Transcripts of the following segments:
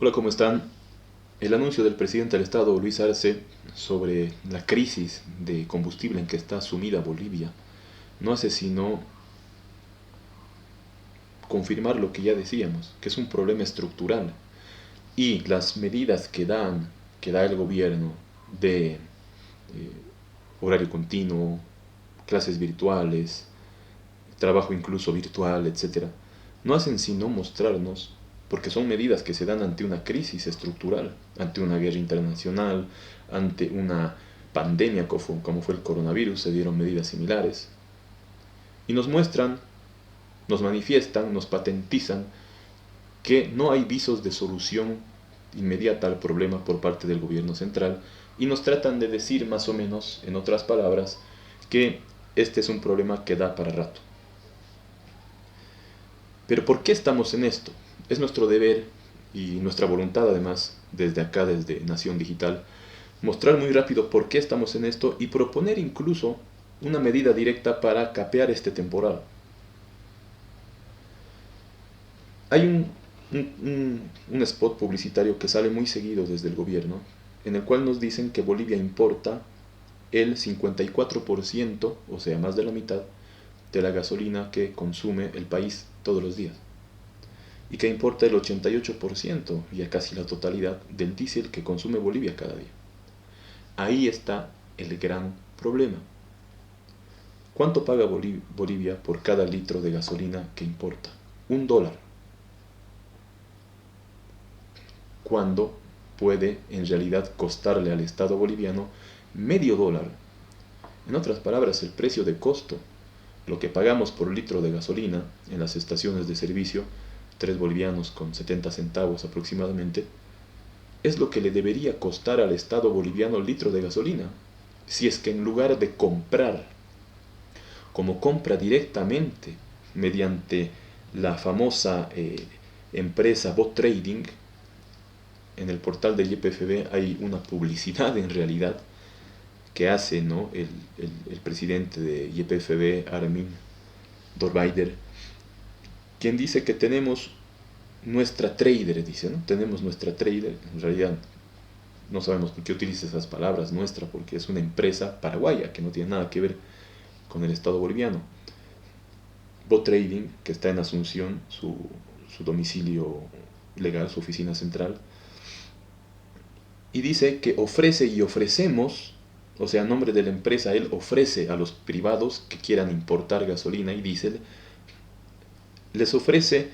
Hola, ¿cómo están? El anuncio del presidente del Estado, Luis Arce, sobre la crisis de combustible en que está sumida Bolivia, no hace sino confirmar lo que ya decíamos, que es un problema estructural. Y las medidas que da el gobierno de horario continuo, clases virtuales, trabajo incluso virtual, etcétera, no hacen sino mostrarnos, porque son medidas que se dan ante una crisis estructural, ante una guerra internacional, ante una pandemia como fue el coronavirus, se dieron medidas similares, y nos muestran, nos manifiestan, nos patentizan que no hay visos de solución inmediata al problema por parte del gobierno central, y nos tratan de decir más o menos, en otras palabras, que este es un problema que da para rato. Pero ¿por qué estamos en esto? Es nuestro deber y nuestra voluntad además, desde acá, desde Nación Digital, mostrar muy rápido por qué estamos en esto y proponer incluso una medida directa para capear este temporal. Hay un spot publicitario que sale muy seguido desde el gobierno, en el cual nos dicen que Bolivia importa el 54%, o sea, más de la mitad, de la gasolina que consume el país todos los días, y que importa el 88%, ya casi la totalidad, del diésel que consume Bolivia cada día. Ahí está el gran problema. ¿Cuánto paga Bolivia por cada litro de gasolina que importa? $1. Cuando puede en realidad costarle al Estado boliviano $0,5. En otras palabras, el precio de costo, lo que pagamos por litro de gasolina en las estaciones de servicio, 3 bolivianos con 70 centavos aproximadamente, es lo que le debería costar al Estado boliviano el litro de gasolina, si es que en lugar de comprar, como compra directamente mediante la famosa empresa Bot Trading, en el portal de YPFB hay una publicidad en realidad que hace, ¿no?, el presidente de YPFB, Armin Dorvaider, quien dice que tenemos nuestra trader, dice, ¿no? Tenemos nuestra trader, en realidad no sabemos por qué utiliza esas palabras, nuestra, porque es una empresa paraguaya que no tiene nada que ver con el Estado boliviano. Bot Trading, que está en Asunción, su domicilio legal, su oficina central, y dice que ofrece y ofrecemos, o sea, a nombre de la empresa, él ofrece a los privados que quieran importar gasolina y diésel, les ofrece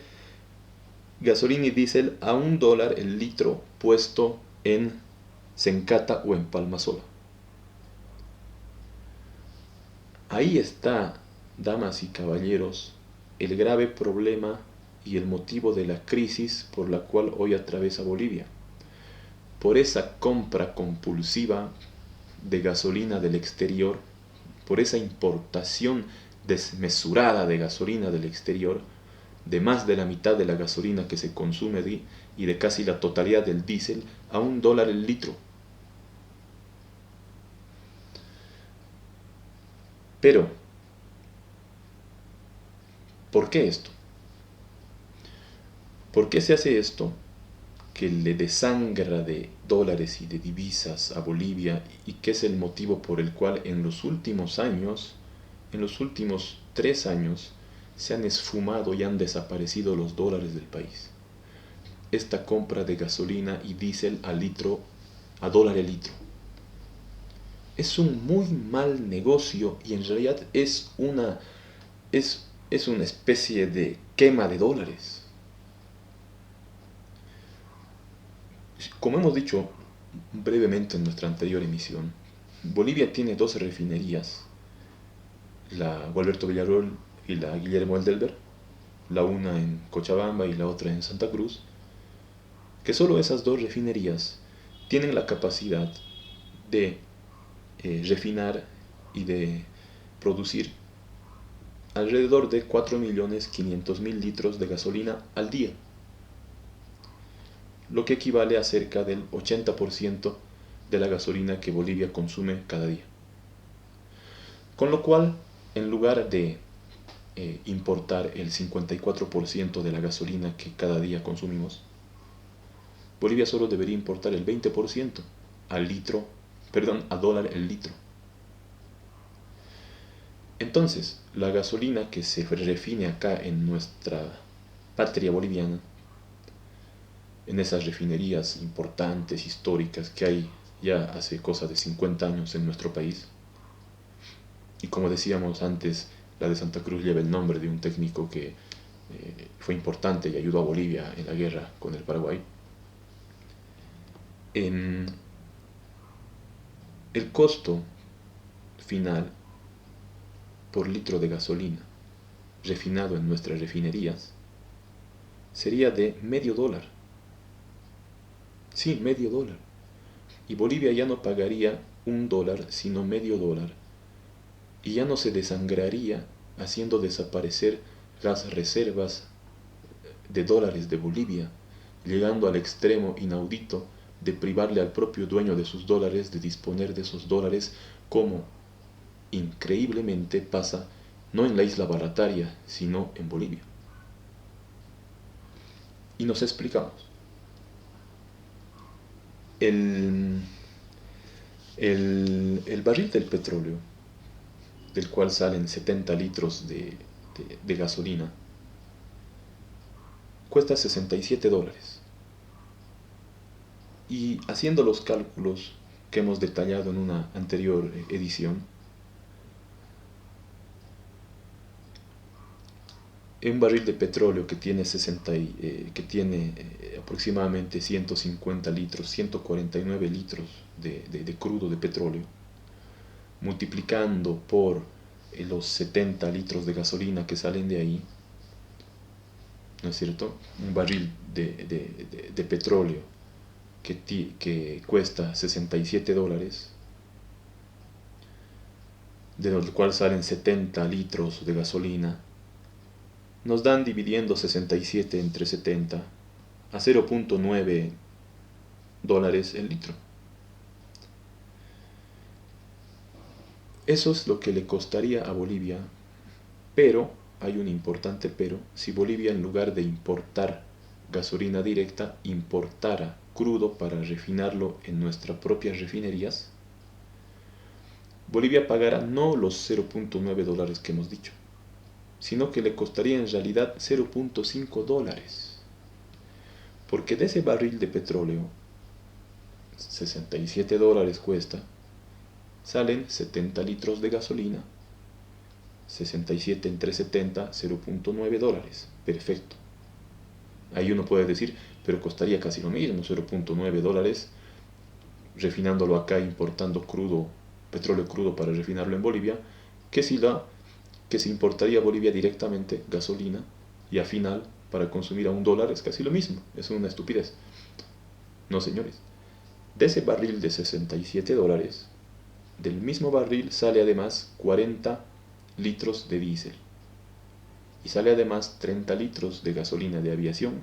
gasolina y diésel a $1 el litro puesto en Sencata o en Palmasola. Ahí está, damas y caballeros, el grave problema y el motivo de la crisis por la cual hoy atraviesa Bolivia. Por esa compra compulsiva de gasolina del exterior, por esa importación desmesurada de gasolina del exterior, de más de la mitad de la gasolina que se consume y de casi la totalidad del diésel a $1 el litro. Pero, ¿por qué esto? ¿Por qué se hace esto que le desangra de dólares y de divisas a Bolivia, y que es el motivo por el cual en los últimos años, en los últimos 3 años, se han esfumado y han desaparecido los dólares del país? Esta compra de gasolina y diésel a litro, a dólar el litro, es un muy mal negocio, y en realidad es una especie de quema de dólares. Como hemos dicho brevemente en nuestra anterior emisión, Bolivia tiene dos refinerías, la Gualberto Villarroel y la Guillermo Eldelber, la una en Cochabamba y la otra en Santa Cruz, que solo esas dos refinerías tienen la capacidad de refinar y de producir alrededor de 4.500.000 litros de gasolina al día, lo que equivale a cerca del 80% de la gasolina que Bolivia consume cada día. Con lo cual, en lugar de importar el 54% de la gasolina que cada día consumimos, Bolivia solo debería importar el 20% a dólar el litro. Entonces, la gasolina que se refine acá en nuestra patria boliviana, en esas refinerías importantes, históricas que hay ya hace cosa de 50 años en nuestro país, y como decíamos antes, la de Santa Cruz lleva el nombre de un técnico que fue importante y ayudó a Bolivia en la guerra con el Paraguay. El costo final por litro de gasolina refinado en nuestras refinerías sería de $0,5. Sí, $0,5. Y Bolivia ya no pagaría $1, sino $0,5. Y ya no se desangraría haciendo desaparecer las reservas de dólares de Bolivia, llegando al extremo inaudito de privarle al propio dueño de sus dólares de disponer de esos dólares, como increíblemente pasa no en la isla Barataria, sino en Bolivia. Y nos explicamos. El barril del petróleo, del cual salen 70 litros de gasolina, cuesta $67. Y haciendo los cálculos que hemos detallado en una anterior edición, un barril de petróleo que tiene, aproximadamente 150 litros, 149 litros de crudo de petróleo, multiplicando por los 70 litros de gasolina que salen de ahí, ¿no es cierto? Un barril de petróleo que cuesta $67, de los cual salen 70 litros de gasolina, nos dan, dividiendo 67 entre 70, a $0,9 el litro. Eso es lo que le costaría a Bolivia, pero, hay un importante pero, si Bolivia en lugar de importar gasolina directa, importara crudo para refinarlo en nuestras propias refinerías, Bolivia pagará no los $0,9 que hemos dicho, sino que le costaría en realidad $0,5. Porque de ese barril de petróleo, $67 cuesta, salen 70 litros de gasolina, 67 entre 70, $0,9. Perfecto. Ahí uno puede decir, pero costaría casi lo mismo, $0,9, refinándolo acá, importando petróleo crudo para refinarlo en Bolivia, que se importaría a Bolivia directamente gasolina, y al final, para consumir a $1 es casi lo mismo. Es una estupidez. No, señores. De ese barril de $67, del mismo barril sale además 40 litros de diésel. Y sale además 30 litros de gasolina de aviación.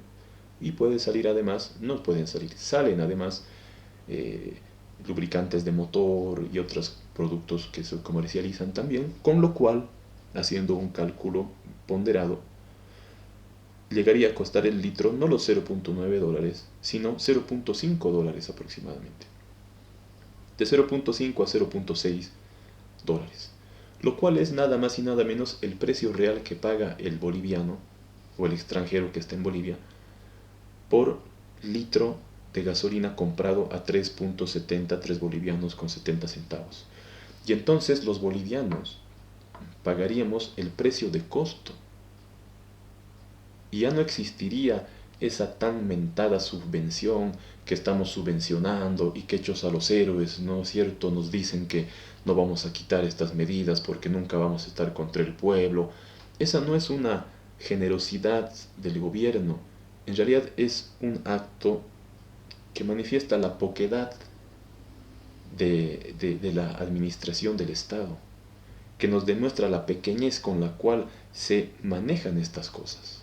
Y puede salir además, no pueden salir, salen además lubricantes de motor y otros productos que se comercializan también, con lo cual, haciendo un cálculo ponderado, llegaría a costar el litro no los $0,9, sino $0,5 aproximadamente. De 0,5 a $0,6, lo cual es nada más y nada menos el precio real que paga el boliviano o el extranjero que está en Bolivia por litro de gasolina comprado a 3,70, 3 bolivianos con 70 centavos. Y entonces los bolivianos pagaríamos el precio de costo. Y ya no existiría esa tan mentada subvención que estamos subvencionando y que, hechos a los héroes, ¿no es cierto?, nos dicen que no vamos a quitar estas medidas porque nunca vamos a estar contra el pueblo. Esa no es una generosidad del gobierno, en realidad es un acto que manifiesta la poquedad de la administración del Estado, que nos demuestra la pequeñez con la cual se manejan estas cosas.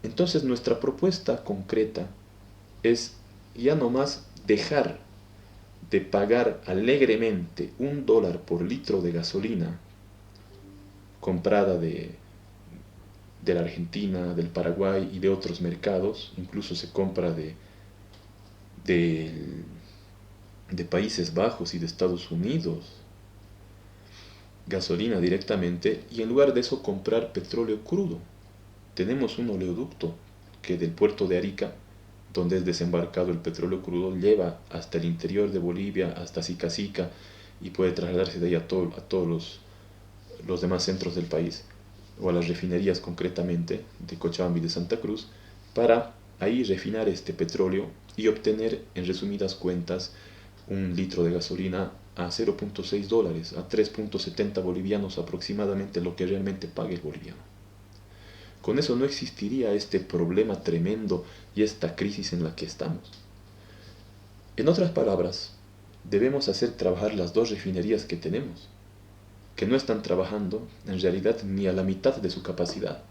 Entonces nuestra propuesta concreta es ya no más dejar de pagar alegremente $1 por litro de gasolina comprada de la Argentina, del Paraguay y de otros mercados, incluso se compra de, de Países Bajos y de Estados Unidos, gasolina directamente, y en lugar de eso comprar petróleo crudo. Tenemos un oleoducto que del puerto de Arica, donde es desembarcado el petróleo crudo, lleva hasta el interior de Bolivia, hasta Sica y puede trasladarse de ahí a todos los demás centros del país, o a las refinerías concretamente de Cochabamba y de Santa Cruz, para ahí refinar este petróleo y obtener, en resumidas cuentas, un litro de gasolina a 0.6 dólares, a 3.70 bolivianos aproximadamente, lo que realmente paga el boliviano. Con eso no existiría este problema tremendo y esta crisis en la que estamos. En otras palabras, debemos hacer trabajar las dos refinerías que tenemos, que no están trabajando en realidad ni a la mitad de su capacidad.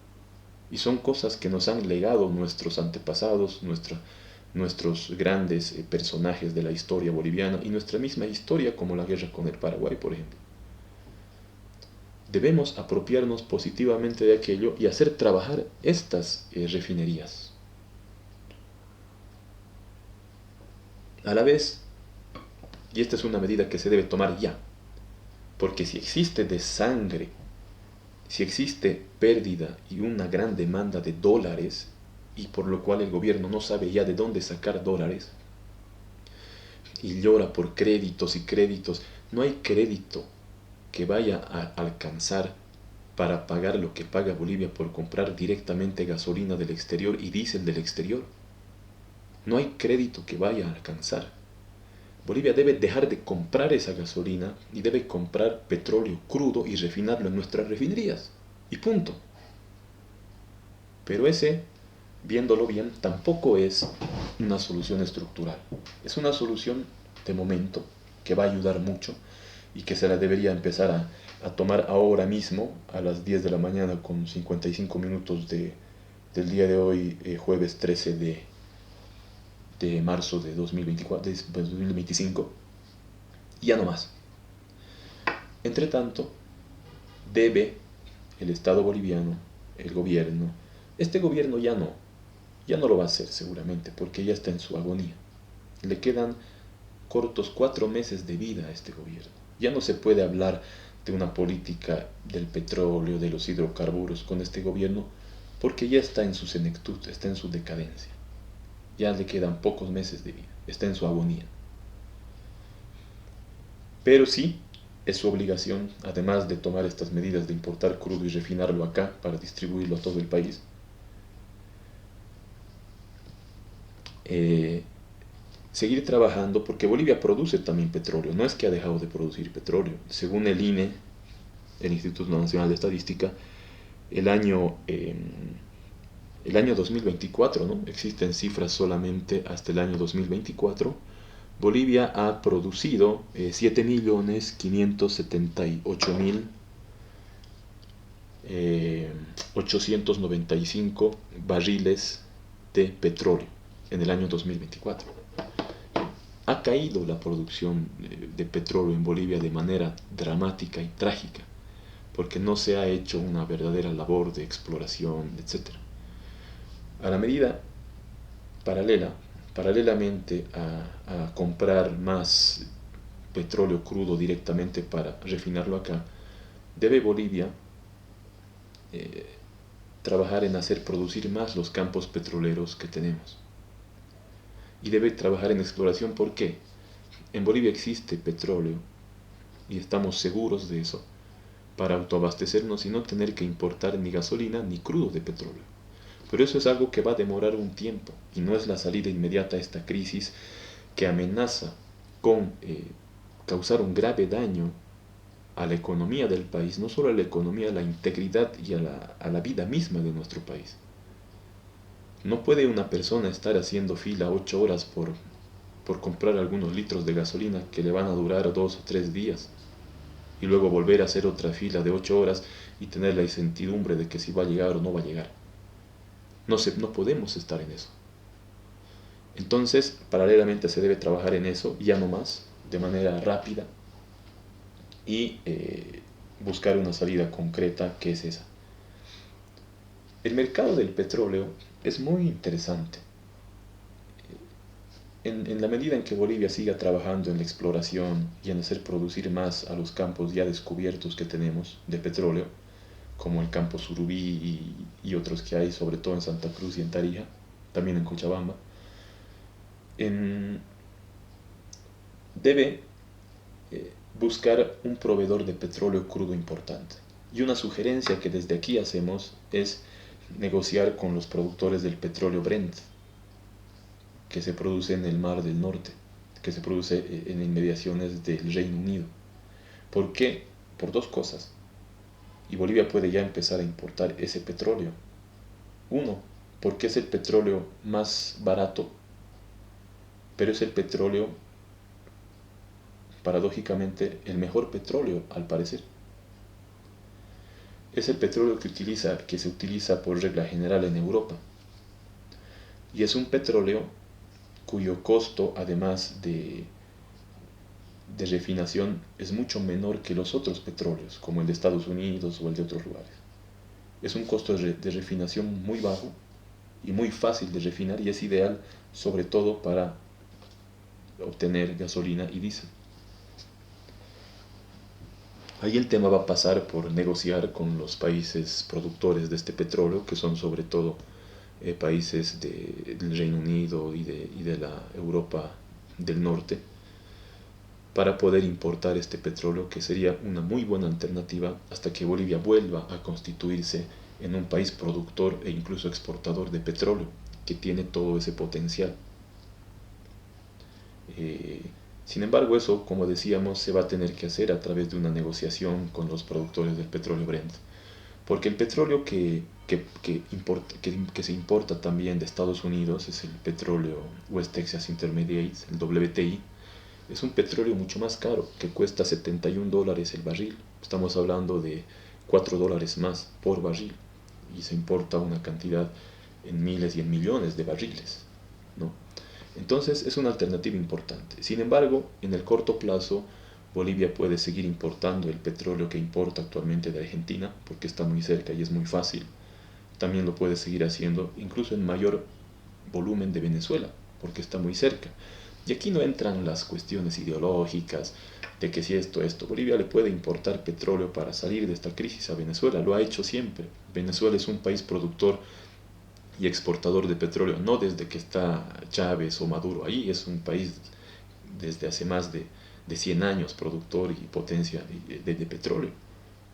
Y son cosas que nos han legado nuestros antepasados, nuestros grandes personajes de la historia boliviana y nuestra misma historia, como la guerra con el Paraguay, por ejemplo. Debemos apropiarnos positivamente de aquello y hacer trabajar estas refinerías. A la vez, y esta es una medida que se debe tomar ya, porque si existe desangre, si existe pérdida y una gran demanda de dólares, y por lo cual el gobierno no sabe ya de dónde sacar dólares, y llora por créditos y créditos, no hay crédito que vaya a alcanzar para pagar lo que paga Bolivia por comprar directamente gasolina del exterior y diésel del exterior. No hay crédito que vaya a alcanzar. Bolivia debe dejar de comprar esa gasolina y debe comprar petróleo crudo y refinarlo en nuestras refinerías. Y punto. Pero ese, viéndolo bien, tampoco es una solución estructural. Es una solución de momento que va a ayudar mucho y que se la debería empezar a tomar ahora mismo a las 10 de la mañana con 55 minutos del día de hoy, jueves 13 de marzo de 2024, de 2025, y ya no más. Entre tanto, debe el Estado boliviano, el gobierno, este gobierno ya no lo va a hacer seguramente porque ya está en su agonía. Le quedan cortos 4 meses de vida a este gobierno. Ya no se puede hablar de una política del petróleo, de los hidrocarburos con este gobierno porque ya está en su senectud, está en su decadencia. Ya le quedan pocos meses de vida, está en su agonía. Pero sí, es su obligación, además de tomar estas medidas de importar crudo y refinarlo acá para distribuirlo a todo el país, seguir trabajando porque Bolivia produce también petróleo, no es que ha dejado de producir petróleo. Según el INE, el Instituto Nacional de Estadística, el año 2024, ¿no? Existen cifras solamente hasta el año 2024, Bolivia ha producido 7.578.895 barriles de petróleo en el año 2024. Ha caído la producción de petróleo en Bolivia de manera dramática y trágica, porque no se ha hecho una verdadera labor de exploración, etc. A la medida paralelamente a comprar más petróleo crudo directamente para refinarlo acá, debe Bolivia trabajar en hacer producir más los campos petroleros que tenemos. Y debe trabajar en exploración. ¿Por qué? En Bolivia existe petróleo y estamos seguros de eso para autoabastecernos y no tener que importar ni gasolina ni crudo de petróleo. Pero eso es algo que va a demorar un tiempo y no es la salida inmediata a esta crisis que amenaza con causar un grave daño a la economía del país, no solo a la economía, a la integridad y a la vida misma de nuestro país. No puede una persona estar haciendo fila 8 horas por comprar algunos litros de gasolina que le van a durar 2 o 3 días y luego volver a hacer otra fila de 8 horas y tener la incertidumbre de que si va a llegar o no va a llegar. No podemos estar en eso. Entonces, paralelamente se debe trabajar en eso, ya no más, de manera rápida, y buscar una salida concreta que es esa. El mercado del petróleo es muy interesante. En la medida en que Bolivia siga trabajando en la exploración y en hacer producir más a los campos ya descubiertos que tenemos de petróleo, como el campo Surubí y otros que hay, sobre todo en Santa Cruz y en Tarija, también en Cochabamba, en, debe buscar un proveedor de petróleo crudo importante. Y una sugerencia que desde aquí hacemos es negociar con los productores del petróleo Brent, que se produce en el Mar del Norte, que se produce en inmediaciones del Reino Unido. ¿Por qué? Por dos cosas. Y Bolivia puede ya empezar a importar ese petróleo. Uno, porque es el petróleo más barato, pero es el petróleo, paradójicamente, el mejor petróleo al parecer. Es el petróleo que se utiliza por regla general en Europa. Y es un petróleo cuyo costo, además de refinación, es mucho menor que los otros petróleos, como el de Estados Unidos o el de otros lugares. Es un costo de refinación muy bajo y muy fácil de refinar, y es ideal sobre todo para obtener gasolina y diésel. Ahí el tema va a pasar por negociar con los países productores de este petróleo, que son sobre todo países del Reino Unido y de la Europa del Norte, para poder importar este petróleo, que sería una muy buena alternativa hasta que Bolivia vuelva a constituirse en un país productor e incluso exportador de petróleo, que tiene todo ese potencial. Sin embargo, eso, como decíamos, se va a tener que hacer a través de una negociación con los productores del petróleo Brent. Porque el petróleo que se importa también de Estados Unidos es el petróleo West Texas Intermediate, el WTI. Es un petróleo mucho más caro, que cuesta $71 el barril. Estamos hablando de $4 más por barril. Y se importa una cantidad en miles y en millones de barriles, ¿no? Entonces es una alternativa importante. Sin embargo, en el corto plazo, Bolivia puede seguir importando el petróleo que importa actualmente de Argentina, porque está muy cerca y es muy fácil. También lo puede seguir haciendo, incluso en mayor volumen, de Venezuela, porque está muy cerca. Y aquí no entran las cuestiones ideológicas de que si esto. Bolivia le puede importar petróleo para salir de esta crisis a Venezuela, lo ha hecho siempre. Venezuela es un país productor y exportador de petróleo, no desde que está Chávez o Maduro ahí, es un país desde hace más de 100 años productor y potencia de petróleo.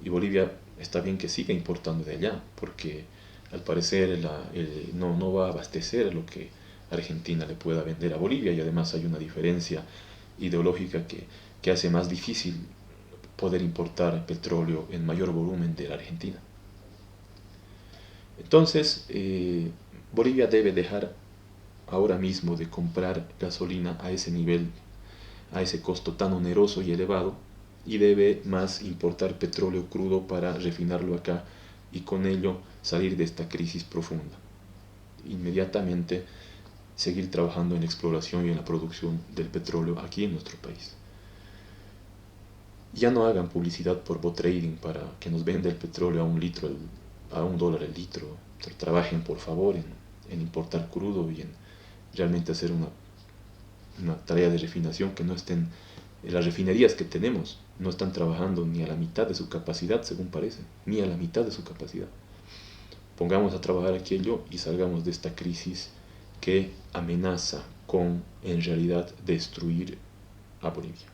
Y Bolivia está bien que siga importando de allá, porque al parecer no va a abastecer lo que Argentina le pueda vender a Bolivia, y además hay una diferencia ideológica que hace más difícil poder importar petróleo en mayor volumen de la Argentina. Entonces, Bolivia debe dejar ahora mismo de comprar gasolina a ese nivel, a ese costo tan oneroso y elevado, y debe más importar petróleo crudo para refinarlo acá y con ello salir de esta crisis profunda. Inmediatamente seguir trabajando en la exploración y en la producción del petróleo aquí en nuestro país. Ya no hagan publicidad por bot trading para que nos venda el petróleo a $1 el litro. Trabajen por favor en importar crudo y en realmente hacer una tarea de refinación, que no estén, las refinerías que tenemos no están trabajando ni a la mitad de su capacidad, según parece, ni a la mitad de su capacidad. Pongamos a trabajar aquello y salgamos de esta crisis que amenaza con, en realidad, destruir a Bolivia.